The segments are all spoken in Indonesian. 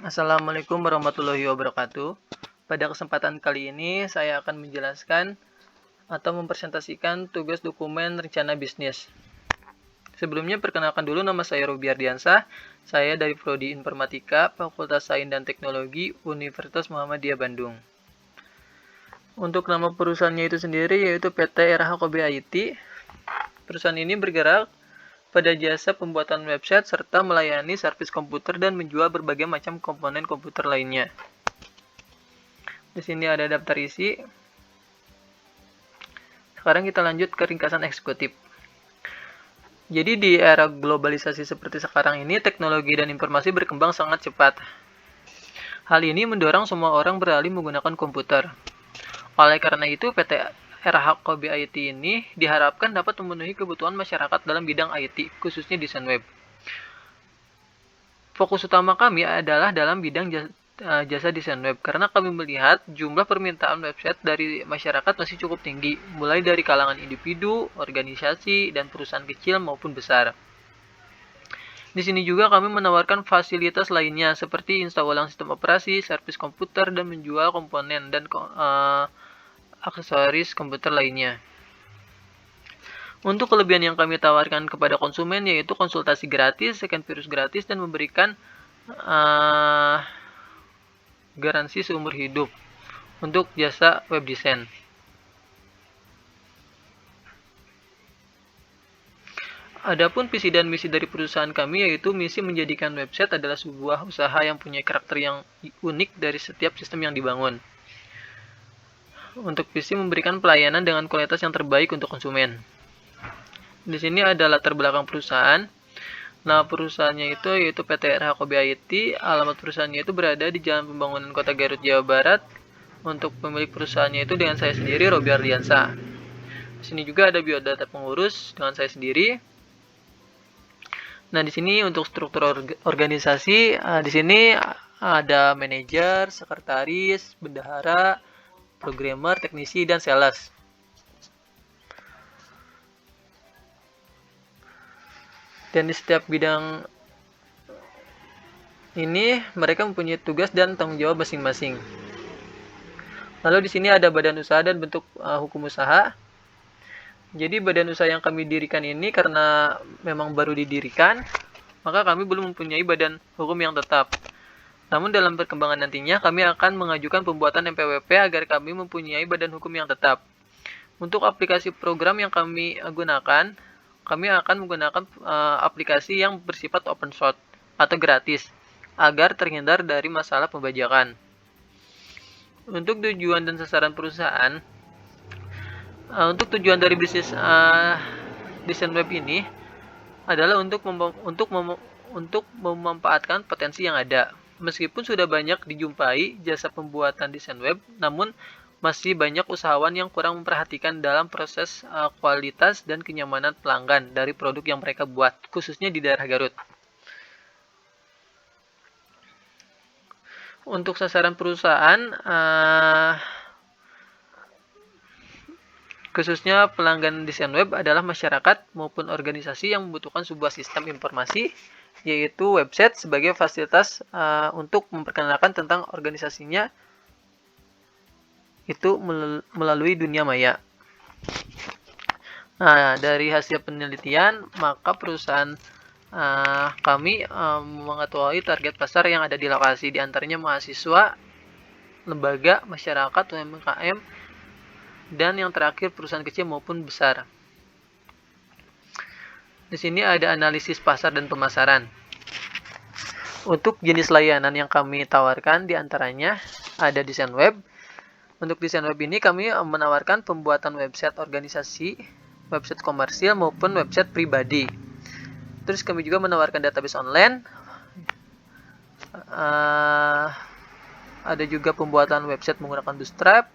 Assalamualaikum warahmatullahi wabarakatuh. Pada kesempatan kali ini saya akan menjelaskan atau mempresentasikan tugas dokumen rencana bisnis. Sebelumnya perkenalkan dulu, nama saya Robi Ardiansah. Saya dari Prodi Informatika, Fakultas Sains dan Teknologi, Universitas Muhammadiyah Bandung. Untuk nama perusahaannya itu sendiri yaitu PT RH Kobe IT. Perusahaan ini bergerak pada jasa pembuatan website serta melayani servis komputer dan menjual berbagai macam komponen komputer lainnya. Di sini ada daftar isi. Sekarang kita lanjut ke ringkasan eksekutif. Jadi di era globalisasi seperti sekarang ini, teknologi dan informasi berkembang sangat cepat. Hal ini mendorong semua orang beralih menggunakan komputer. Oleh karena itu, PT RH Kobe IT ini diharapkan dapat memenuhi kebutuhan masyarakat dalam bidang IT, khususnya desain web. Fokus utama kami adalah dalam bidang jasa desain web, karena kami melihat jumlah permintaan website dari masyarakat masih cukup tinggi, mulai dari kalangan individu, organisasi, dan perusahaan kecil maupun besar. Di sini juga kami menawarkan fasilitas lainnya seperti install ulang sistem operasi, servis komputer, dan menjual komponen dan aksesoris komputer lainnya. Untuk kelebihan yang kami tawarkan kepada konsumen yaitu konsultasi gratis, scan virus gratis, dan memberikan garansi seumur hidup untuk jasa web design. Adapun visi dan misi dari perusahaan kami yaitu misi menjadikan website adalah sebuah usaha yang punya karakter yang unik dari setiap sistem yang dibangun. Untuk visi memberikan pelayanan dengan kualitas yang terbaik untuk konsumen. Di sini ada latar belakang perusahaan. Nama perusahaannya itu yaitu PT RH Kobe IT. Alamat perusahaannya itu berada di Jalan Pembangunan Kota Garut, Jawa Barat. Untuk pemilik perusahaannya itu dengan saya sendiri, Robi Ardiansah. Di sini juga ada biodata pengurus dengan saya sendiri. Nah, di sini untuk struktur organisasi, di sini ada manajer, sekretaris, bendahara, programmer, teknisi, dan sales. Dan di setiap bidang ini mereka mempunyai tugas dan tanggung jawab masing-masing. Lalu di sini ada badan usaha dan bentuk hukum usaha. Jadi badan usaha yang kami dirikan ini karena memang baru didirikan, maka kami belum mempunyai badan hukum yang tetap. Namun dalam perkembangan nantinya kami akan mengajukan pembuatan MPWP agar kami mempunyai badan hukum yang tetap. Untuk aplikasi program yang kami gunakan, kami akan menggunakan aplikasi yang bersifat open source atau gratis agar terhindar dari masalah pembajakan. Untuk tujuan dan sasaran perusahaan, untuk tujuan dari bisnis desain web ini adalah untuk memanfaatkan potensi yang ada. Meskipun sudah banyak dijumpai jasa pembuatan desain web, namun masih banyak usahawan yang kurang memperhatikan dalam proses kualitas dan kenyamanan pelanggan dari produk yang mereka buat, khususnya di daerah Garut. Untuk sasaran perusahaan, khususnya pelanggan desain web adalah masyarakat maupun organisasi yang membutuhkan sebuah sistem informasi, yaitu website sebagai fasilitas untuk memperkenalkan tentang organisasinya itu melalui dunia maya. Nah, dari hasil penelitian, maka perusahaan kami mengetahui target pasar yang ada di lokasi, diantaranya mahasiswa, lembaga, masyarakat, UMKM, dan yang terakhir perusahaan kecil maupun besar. Di sini ada analisis pasar dan pemasaran. Untuk jenis layanan yang kami tawarkan diantaranya ada desain web. Untuk desain web ini kami menawarkan pembuatan website organisasi, website komersil maupun website pribadi. Terus kami juga menawarkan database online. Ada juga pembuatan website menggunakan Bootstrap,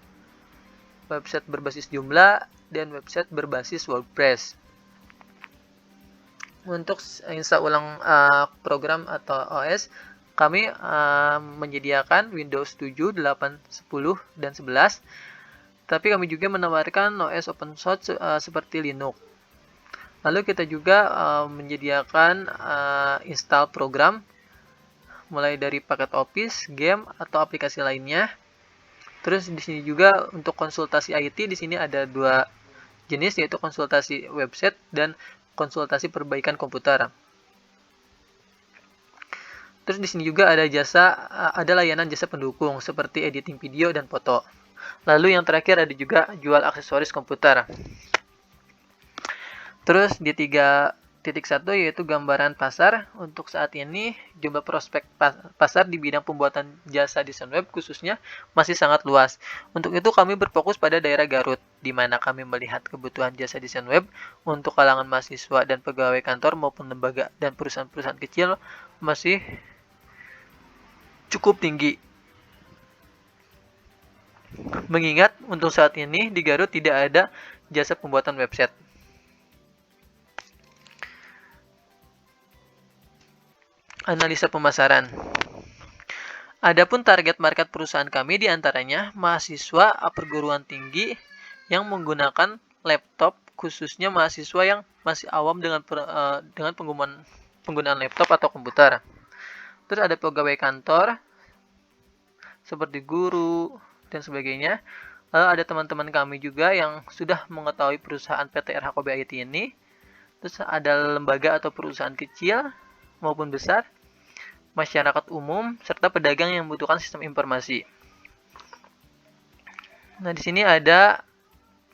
website berbasis Joomla, dan website berbasis WordPress. Untuk install ulang program atau OS, kami menyediakan Windows 7, 8, 10, dan 11. Tapi kami juga menawarkan OS open source seperti Linux. Lalu kita juga menyediakan install program mulai dari paket Office, game, atau aplikasi lainnya. Terus di sini juga untuk konsultasi IT di sini ada 2 jenis, yaitu konsultasi website dan konsultasi perbaikan komputer. Terus di sini juga ada layanan jasa pendukung seperti editing video dan foto. Lalu yang terakhir ada juga jual aksesoris komputer. Terus di 3.1 yaitu gambaran pasar. Untuk saat ini jumlah prospek pasar di bidang pembuatan jasa desain web khususnya masih sangat luas. Untuk itu kami berfokus pada daerah Garut, di mana kami melihat kebutuhan jasa desain web untuk kalangan mahasiswa dan pegawai kantor maupun lembaga dan perusahaan-perusahaan kecil masih cukup tinggi. Mengingat untuk saat ini di Garut tidak ada jasa pembuatan website. Analisa pemasaran. Adapun target market perusahaan kami diantaranya mahasiswa perguruan tinggi yang menggunakan laptop, khususnya mahasiswa yang masih awam dengan penggunaan laptop atau komputer. Terus ada pegawai kantor seperti guru dan sebagainya. Lalu ada teman-teman kami juga yang sudah mengetahui perusahaan PT RHKB IT ini. Terus ada lembaga atau perusahaan kecil maupun besar, masyarakat umum, serta pedagang yang membutuhkan sistem informasi. Nah, di sini ada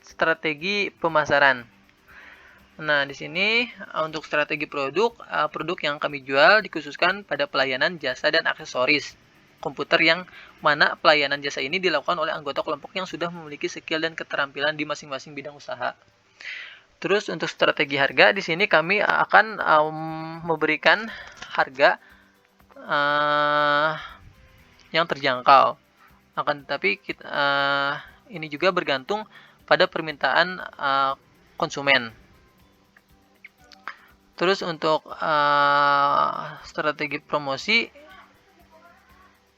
strategi pemasaran. Nah, di sini untuk strategi produk yang kami jual dikhususkan pada pelayanan jasa dan aksesoris komputer, yang mana pelayanan jasa ini dilakukan oleh anggota kelompok yang sudah memiliki skill dan keterampilan di masing-masing bidang usaha. Terus untuk strategi harga, di sini kami akan memberikan harga yang terjangkau. Akan tetapi ini juga bergantung pada permintaan konsumen. Terus untuk strategi promosi,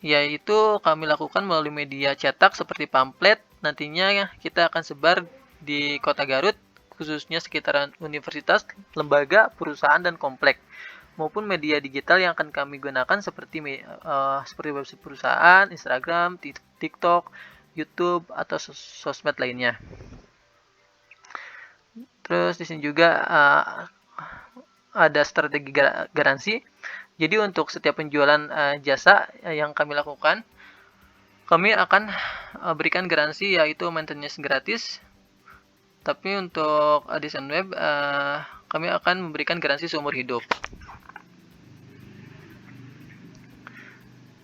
yaitu kami lakukan melalui media cetak seperti pamflet. Nantinya kita akan sebar di Kota Garut, khususnya sekitaran universitas, lembaga, perusahaan, dan komplek, maupun media digital yang akan kami gunakan seperti website perusahaan, Instagram, TikTok, YouTube, atau sosmed lainnya. Terus di sini juga ada strategi garansi. Jadi untuk setiap penjualan jasa yang kami lakukan, kami akan berikan garansi, yaitu maintenance gratis. Tapi untuk desain web, kami akan memberikan garansi seumur hidup.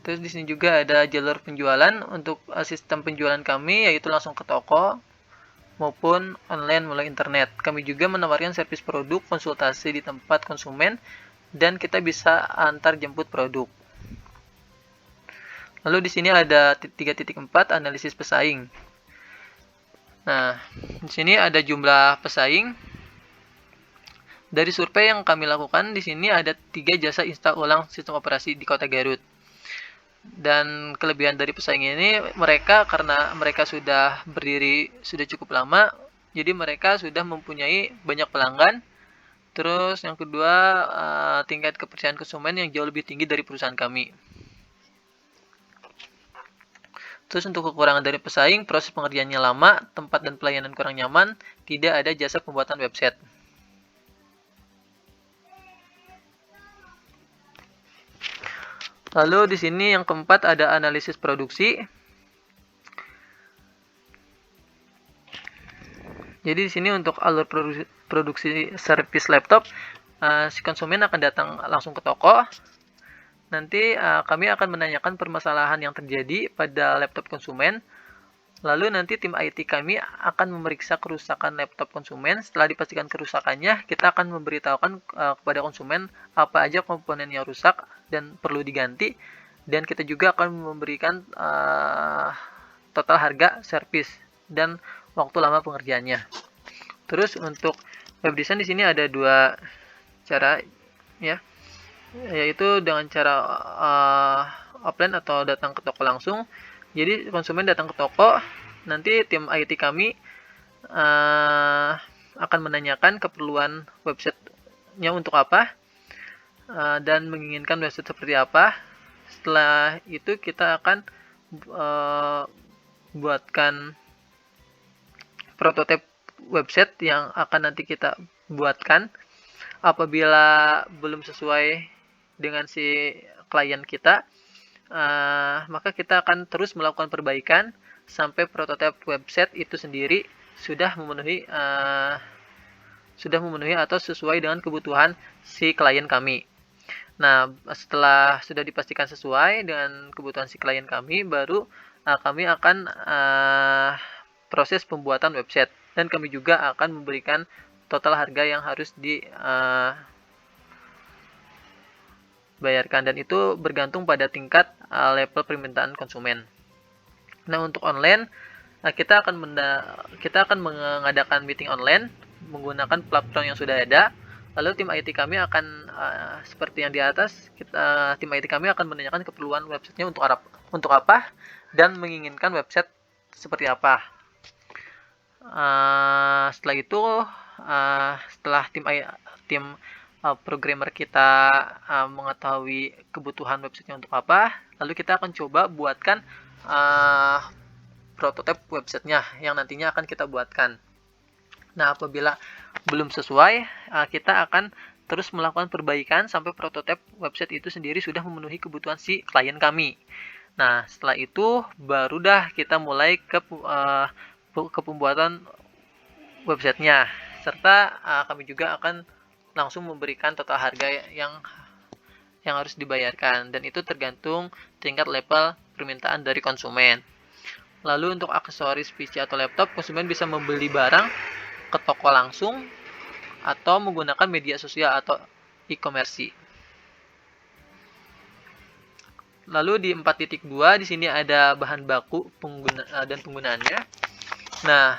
Terus di sini juga ada jalur penjualan. Untuk sistem penjualan kami yaitu langsung ke toko maupun online melalui internet. Kami juga menawarkan servis produk, konsultasi di tempat konsumen, dan kita bisa antar jemput produk. Lalu di sini ada 3.4 analisis pesaing. Nah, di sini ada jumlah pesaing. Dari survei yang kami lakukan, di sini ada 3 jasa install ulang sistem operasi di Kota Garut. Dan kelebihan dari pesaing ini, karena mereka sudah berdiri sudah cukup lama, jadi mereka sudah mempunyai banyak pelanggan. Terus yang kedua, tingkat kepercayaan konsumen yang jauh lebih tinggi dari perusahaan kami. Terus untuk kekurangan dari pesaing, proses pengerjaannya lama, tempat dan pelayanan kurang nyaman, tidak ada jasa pembuatan website. Lalu di sini yang keempat ada analisis produksi. Jadi di sini untuk alur produksi servis laptop, si konsumen akan datang langsung ke toko. Nanti kami akan menanyakan permasalahan yang terjadi pada laptop konsumen. Lalu nanti tim IT kami akan memeriksa kerusakan laptop konsumen. Setelah dipastikan kerusakannya, kita akan memberitahukan kepada konsumen apa aja komponen yang rusak dan perlu diganti. Dan kita juga akan memberikan total harga servis dan waktu lama pengerjaannya. Terus untuk web design di sini ada 2 cara, ya, yaitu dengan cara offline atau datang ke toko langsung. Jadi konsumen datang ke toko, nanti tim IT kami akan menanyakan keperluan websitenya untuk apa, dan menginginkan website seperti apa. setelah itu kita akan buatkan prototipe website yang akan nanti kita buatkan. Apabila belum sesuai dengan si klien kita, maka kita akan terus melakukan perbaikan sampai prototipe website itu sendiri sudah memenuhi atau sesuai dengan kebutuhan si klien kami. Nah, setelah sudah dipastikan sesuai dengan kebutuhan si klien kami, baru kami akan proses pembuatan website, dan kami juga akan memberikan total harga yang harus dibayarkan, dan itu bergantung pada tingkat level permintaan konsumen. Nah, untuk online kita akan mengadakan meeting online menggunakan platform yang sudah ada. Lalu tim IT kami akan seperti yang di atas, tim IT kami akan menanyakan keperluan websitenya untuk apa dan menginginkan website seperti apa. Setelah itu, setelah tim programmer kita mengetahui kebutuhan websitenya untuk apa, lalu kita akan coba buatkan prototipe websitenya yang nantinya akan kita buatkan. Nah, apabila belum sesuai, kita akan terus melakukan perbaikan sampai prototipe website itu sendiri sudah memenuhi kebutuhan si klien kami. Nah, setelah itu baru dah kita mulai ke pembuatan websitenya, serta kami juga akan langsung memberikan total harga yang harus dibayarkan, dan itu tergantung tingkat level permintaan dari konsumen. Lalu untuk aksesoris PC atau laptop, konsumen bisa membeli barang ke toko langsung atau menggunakan media sosial atau e-commerce. Lalu di 4.2 di sini ada bahan baku dan penggunaannya. Nah,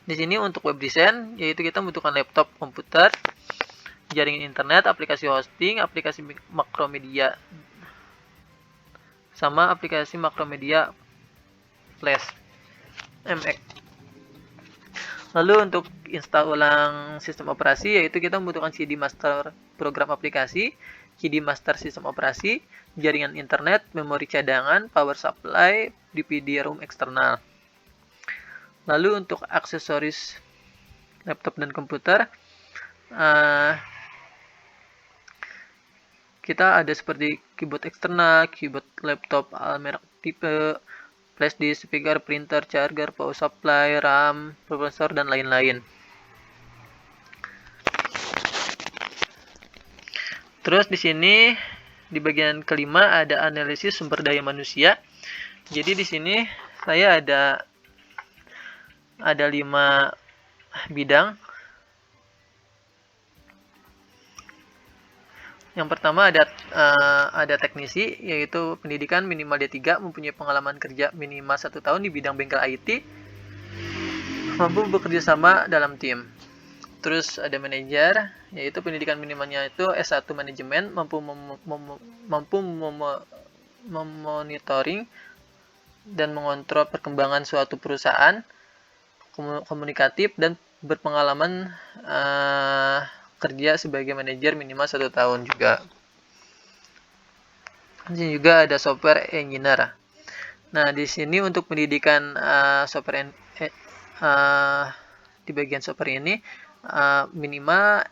di sini untuk web design, yaitu kita membutuhkan laptop, komputer, jaringan internet, aplikasi hosting, aplikasi makromedia, sama aplikasi makromedia Flash MX. Lalu untuk install ulang sistem operasi, yaitu kita membutuhkan CD master program aplikasi, CD master sistem operasi, jaringan internet, memori cadangan, power supply, DVD-ROM eksternal. Lalu untuk aksesoris laptop dan komputer, kita ada seperti keyboard eksternal, keyboard laptop merek tipe, flash disk, speaker, printer, charger, power supply, RAM, prosesor, dan lain-lain. Terus di sini di bagian kelima ada analisis sumber daya manusia. Jadi di sini saya ada 5 bidang. Yang pertama ada teknisi, yaitu pendidikan minimal D3, mempunyai pengalaman kerja minimal 1 tahun di bidang bengkel IT, mampu bekerja sama dalam tim. Terus ada manajer, yaitu pendidikan minimalnya itu S1 manajemen, mampu memonitoring dan mengontrol perkembangan suatu perusahaan, komunikatif, dan berpengalaman kerja sebagai manajer minimal 1 tahun juga. Dan juga ada software engineer. Nah, di sini untuk pendidikan di bagian software ini minimal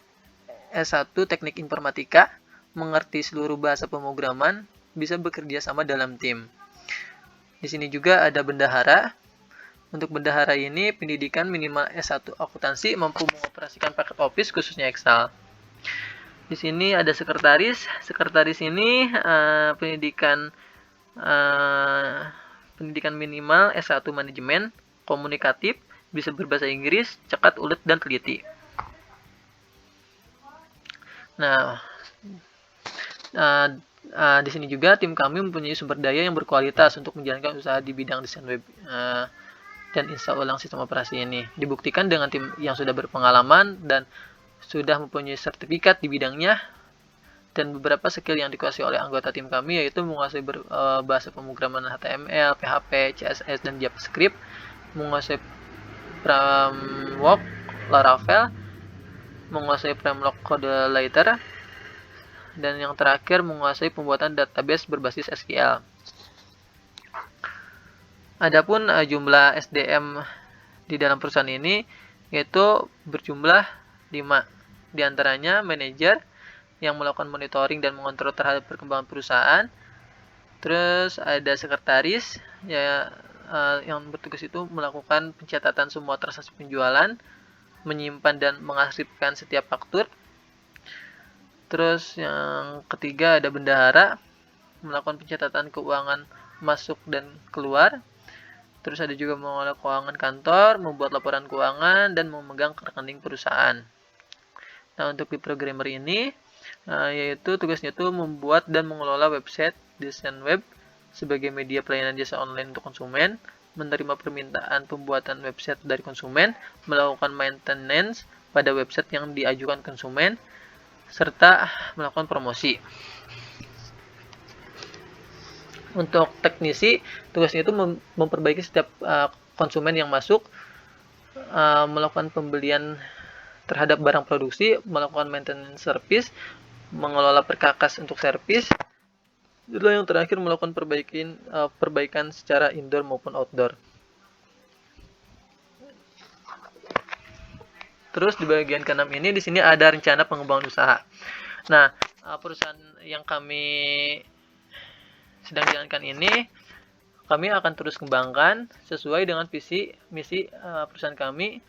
S1 teknik informatika, mengerti seluruh bahasa pemrograman, bisa bekerja sama dalam tim. Di sini juga ada bendahara. Untuk bendahara ini pendidikan minimal S1 akuntansi, mampu mengoperasikan paket Office khususnya Excel. Di sini ada sekretaris. Sekretaris ini pendidikan minimal S1 manajemen, komunikatif, bisa berbahasa Inggris, cekat, ulet, dan teliti. Nah, di sini juga tim kami mempunyai sumber daya yang berkualitas untuk menjalankan usaha di bidang desain web dan install ulang sistem operasi ini. Dibuktikan dengan tim yang sudah berpengalaman dan sudah mempunyai sertifikat di bidangnya, dan beberapa skill yang dikuasai oleh anggota tim kami, yaitu menguasai bahasa pemrograman HTML, PHP, CSS, dan JavaScript, menguasai framework Laravel, menguasai framework CodeLater, dan yang terakhir menguasai pembuatan database berbasis SQL. Adapun jumlah SDM di dalam perusahaan ini yaitu berjumlah 5. Di antaranya manajer yang melakukan monitoring dan mengontrol terhadap perkembangan perusahaan. Terus ada sekretaris yang bertugas itu melakukan pencatatan semua transaksi penjualan, menyimpan dan mengarsipkan setiap faktur. Terus yang ketiga ada bendahara, melakukan pencatatan keuangan masuk dan keluar. Terus ada juga mengelola keuangan kantor, membuat laporan keuangan, dan memegang rekening perusahaan. Nah, untuk di programmer ini, yaitu tugasnya itu membuat dan mengelola website, desain web sebagai media pelayanan jasa online untuk konsumen, menerima permintaan pembuatan website dari konsumen, melakukan maintenance pada website yang diajukan konsumen, serta melakukan promosi. Untuk teknisi, tugasnya itu memperbaiki setiap konsumen yang masuk, melakukan pembelian terhadap barang produksi, melakukan maintenance service, mengelola perkakas untuk servis. Lalu yang terakhir melakukan perbaikan secara indoor maupun outdoor. Terus di bagian ke-6 ini di sini ada rencana pengembangan usaha. Nah, perusahaan yang kami sedang jalankan ini kami akan terus kembangkan sesuai dengan visi misi perusahaan kami.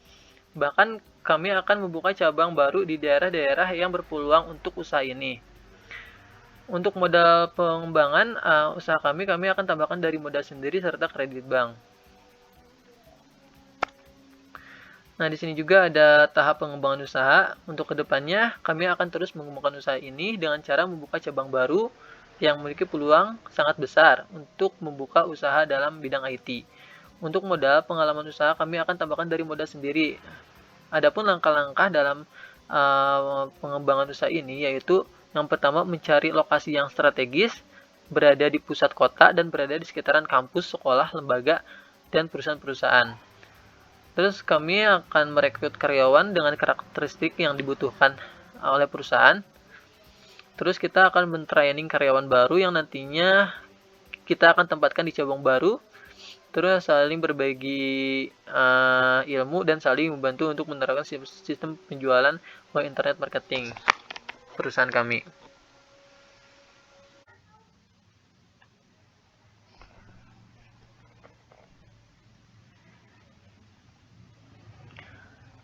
Bahkan kami akan membuka cabang baru di daerah-daerah yang berpeluang untuk usaha ini. Untuk modal pengembangan usaha kami akan tambahkan dari modal sendiri serta kredit bank. Nah, di sini juga ada tahap pengembangan usaha. Untuk kedepannya, kami akan terus mengembangkan usaha ini dengan cara membuka cabang baru yang memiliki peluang sangat besar untuk membuka usaha dalam bidang IT. Untuk modal pengalaman usaha, kami akan tambahkan dari modal sendiri. Adapun langkah-langkah dalam pengembangan usaha ini yaitu yang pertama mencari lokasi yang strategis, berada di pusat kota dan berada di sekitaran kampus, sekolah, lembaga, dan perusahaan-perusahaan. Terus kami akan merekrut karyawan dengan karakteristik yang dibutuhkan oleh perusahaan. Terus kita akan men-training karyawan baru yang nantinya kita akan tempatkan di cabang baru. Terus saling berbagi ilmu dan saling membantu untuk menerapkan sistem penjualan melalui internet marketing perusahaan kami.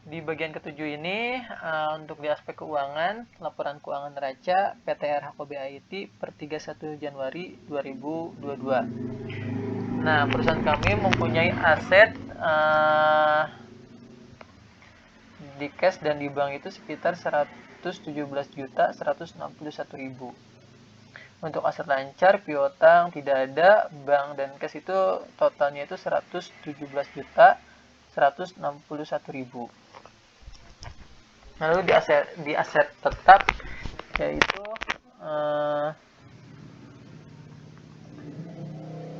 Di bagian ketujuh ini, untuk di aspek keuangan, laporan keuangan neraca PT RHKB IT per 31 Januari 2022. Nah, perusahaan kami mempunyai aset di cash dan di bank itu sekitar 117.161.000. Untuk aset lancar, piutang tidak ada, bank dan cash itu totalnya itu 117.161.000. Lalu di aset tetap yaitu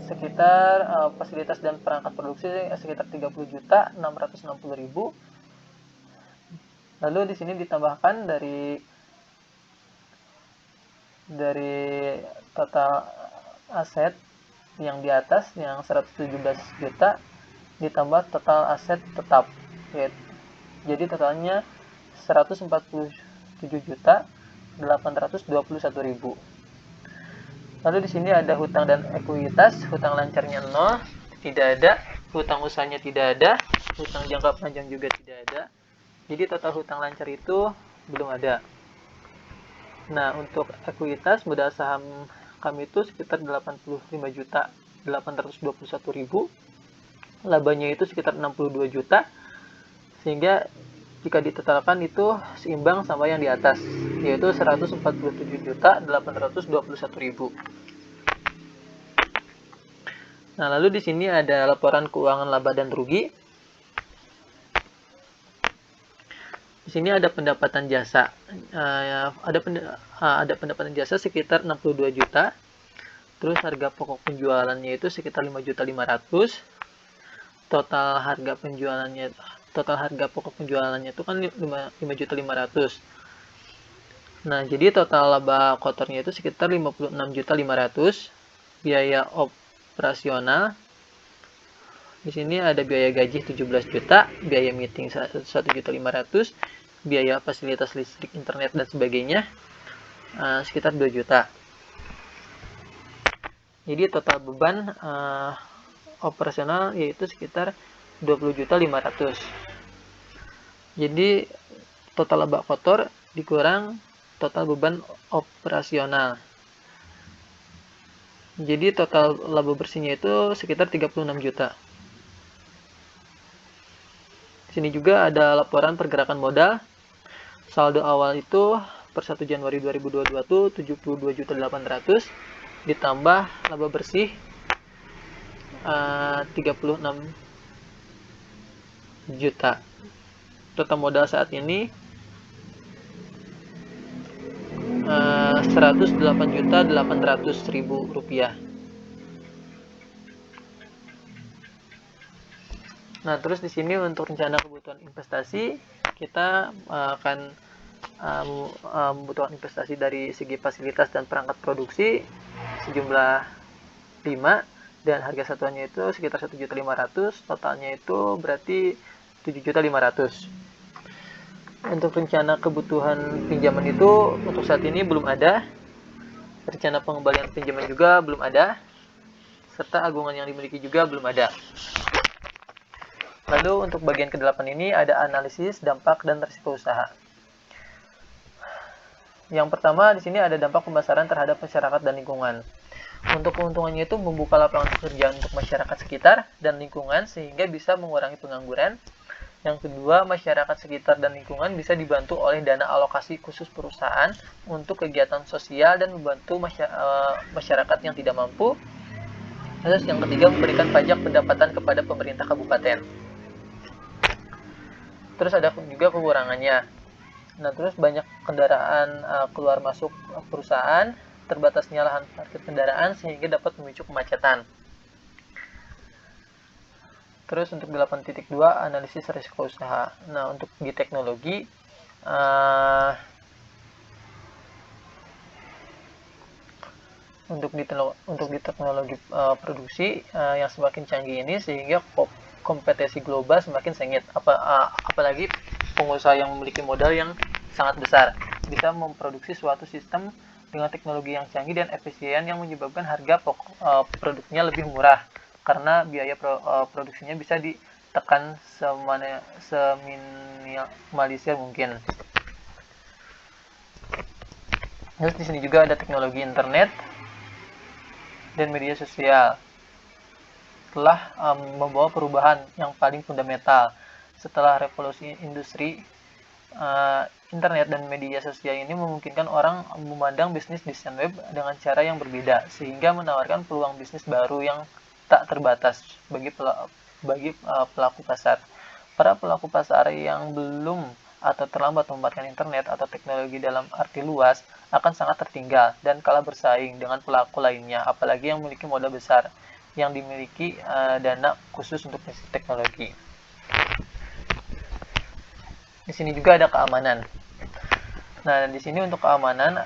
sekitar fasilitas dan perangkat produksi sekitar 30.660.000. Lalu di sini ditambahkan dari total aset yang di atas yang 117 juta ditambah total aset tetap. Jadi totalnya 147.821.000. Lalu di sini ada hutang dan ekuitas. Hutang lancarnya 0, tidak ada. Hutang usahanya tidak ada. Hutang jangka panjang juga tidak ada. Jadi total hutang lancar itu belum ada. Nah, untuk ekuitas modal saham kami itu sekitar 85.821.000. Labanya itu sekitar 62 juta. Sehingga jika ditotalkan itu seimbang sama yang di atas, yaitu 147.821.000. Nah, lalu di sini ada laporan keuangan laba dan rugi. Di sini ada pendapatan jasa. Ada pendapatan jasa sekitar 62 juta. Terus harga pokok penjualannya itu sekitar 5.500.000. Total harga pokok penjualannya itu kan 5.500.000. Nah, jadi total laba kotornya itu sekitar 56.500.000. Biaya operasional di sini ada biaya gaji 17 juta, biaya meeting 1.500.000, biaya fasilitas listrik, internet dan sebagainya sekitar 2 juta. Jadi total beban operasional yaitu sekitar 20.500.000. Jadi total laba kotor dikurang total beban operasional. Jadi total laba bersihnya itu sekitar 36 juta. Di sini juga ada laporan pergerakan modal. Saldo awal itu per 1 Januari 2022 tuh 72.800.000 ditambah laba bersih 36 juta. Total modal saat ini 108.800.000 rupiah. Nah, terus di sini untuk rencana kebutuhan investasi kita akan membutuhkan investasi dari segi fasilitas dan perangkat produksi sejumlah 5 dan harga satuannya itu sekitar 1.500.000, totalnya itu berarti 7.500.000. Untuk rencana kebutuhan pinjaman itu untuk saat ini belum ada. Rencana pengembalian pinjaman juga belum ada. Serta agungan yang dimiliki juga belum ada. Lalu untuk bagian ke-8 ini ada analisis dampak dan risiko usaha. Yang pertama di sini ada dampak pemasaran terhadap masyarakat dan lingkungan. Untuk keuntungannya itu membuka lapangan pekerjaan untuk masyarakat sekitar dan lingkungan sehingga bisa mengurangi pengangguran. Yang kedua, masyarakat sekitar dan lingkungan bisa dibantu oleh dana alokasi khusus perusahaan untuk kegiatan sosial dan membantu masyarakat yang tidak mampu. Terus yang ketiga, memberikan pajak pendapatan kepada pemerintah kabupaten. Terus ada juga kekurangannya. Nah, terus banyak kendaraan keluar masuk perusahaan, terbatasnya lahan parkir kendaraan sehingga dapat memicu kemacetan. Terus untuk 8.2 analisis risiko usaha. Nah, untuk di teknologi untuk di teknologi produksi yang semakin canggih ini sehingga kompetisi global semakin sengit. Apalagi pengusaha yang memiliki modal yang sangat besar bisa memproduksi suatu sistem dengan teknologi yang canggih dan efisien yang menyebabkan harga produknya lebih murah karena biaya produksinya bisa ditekan seminimalisir mungkin. Terus di sini juga ada teknologi internet dan media sosial. Telah membawa perubahan yang paling fundamental. Setelah revolusi industri, internet dan media sosial ini memungkinkan orang memandang bisnis desain web dengan cara yang berbeda, sehingga menawarkan peluang bisnis baru yang tak terbatas bagi pelaku pasar. Para pelaku pasar yang belum atau terlambat memanfaatkan internet atau teknologi dalam arti luas akan sangat tertinggal dan kalah bersaing dengan pelaku lainnya, apalagi yang memiliki modal besar yang dimiliki dana khusus untuk teknologi. Di sini juga ada keamanan. Nah, di sini untuk keamanan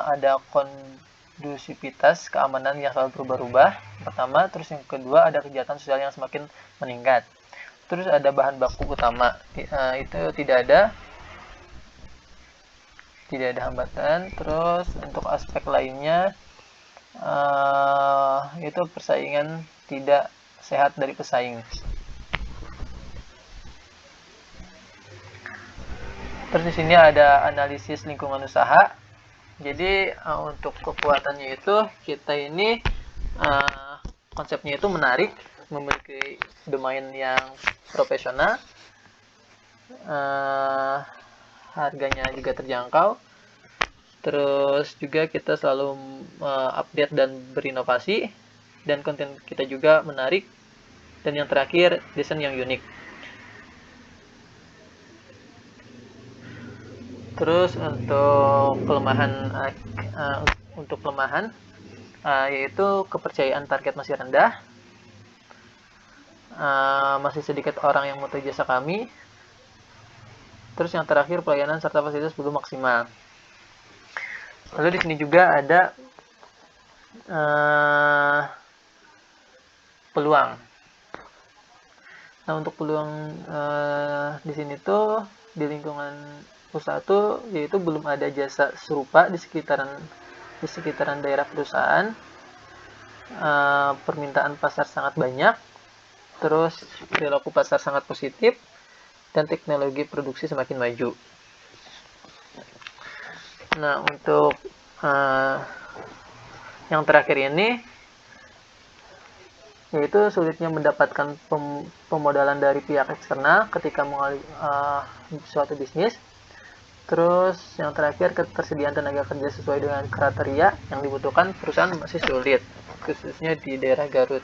ada kondusivitas keamanan yang selalu berubah-ubah. Pertama, terus yang kedua ada kejahatan sosial yang semakin meningkat. Terus ada bahan baku utama. Itu tidak ada hambatan. Terus untuk aspek lainnya itu persaingan tidak sehat dari pesaing. Terus di sini ada analisis lingkungan usaha. Jadi untuk kekuatannya itu kita ini konsepnya itu menarik, memiliki domain yang profesional, harganya juga terjangkau. Terus juga kita selalu update dan berinovasi, dan konten kita juga menarik. Dan yang terakhir, desain yang unik. Terus untuk kelemahan yaitu kepercayaan target masih rendah, masih sedikit orang yang membutuhkan jasa kami. Terus yang terakhir, pelayanan serta fasilitas belum maksimal. Lalu di sini juga ada peluang. Nah, untuk peluang di sini tuh di lingkungan usaha tuh yaitu belum ada jasa serupa di sekitaran daerah perusahaan. Permintaan pasar sangat banyak, terus perilaku pasar sangat positif, dan teknologi produksi semakin maju. Nah, untuk yang terakhir ini yaitu sulitnya mendapatkan pemodalan dari pihak eksternal ketika mengalami suatu bisnis. Terus yang terakhir, ketersediaan tenaga kerja sesuai dengan kriteria yang dibutuhkan perusahaan masih sulit, khususnya di daerah Garut.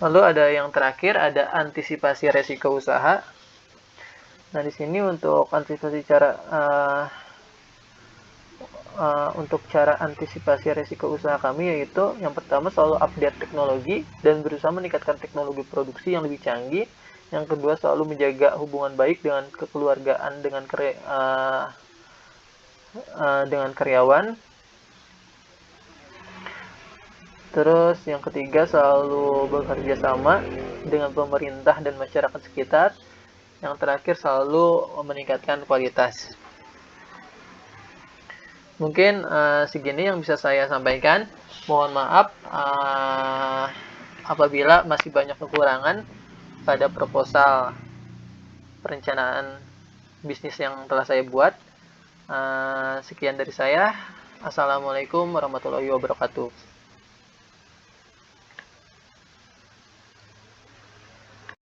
Lalu ada yang terakhir, ada antisipasi resiko usaha. Nah, di sini untuk antisipasi resiko usaha kami yaitu yang pertama selalu update teknologi dan berusaha meningkatkan teknologi produksi yang lebih canggih. Yang kedua, selalu menjaga hubungan baik dengan kekeluargaan dengan karyawan. Terus yang ketiga, selalu bekerja sama dengan pemerintah dan masyarakat sekitar. Yang terakhir, selalu meningkatkan kualitas. Mungkin segini yang bisa saya sampaikan. Mohon maaf apabila masih banyak kekurangan pada proposal perencanaan bisnis yang telah saya buat. Sekian dari saya. Assalamualaikum warahmatullahi wabarakatuh.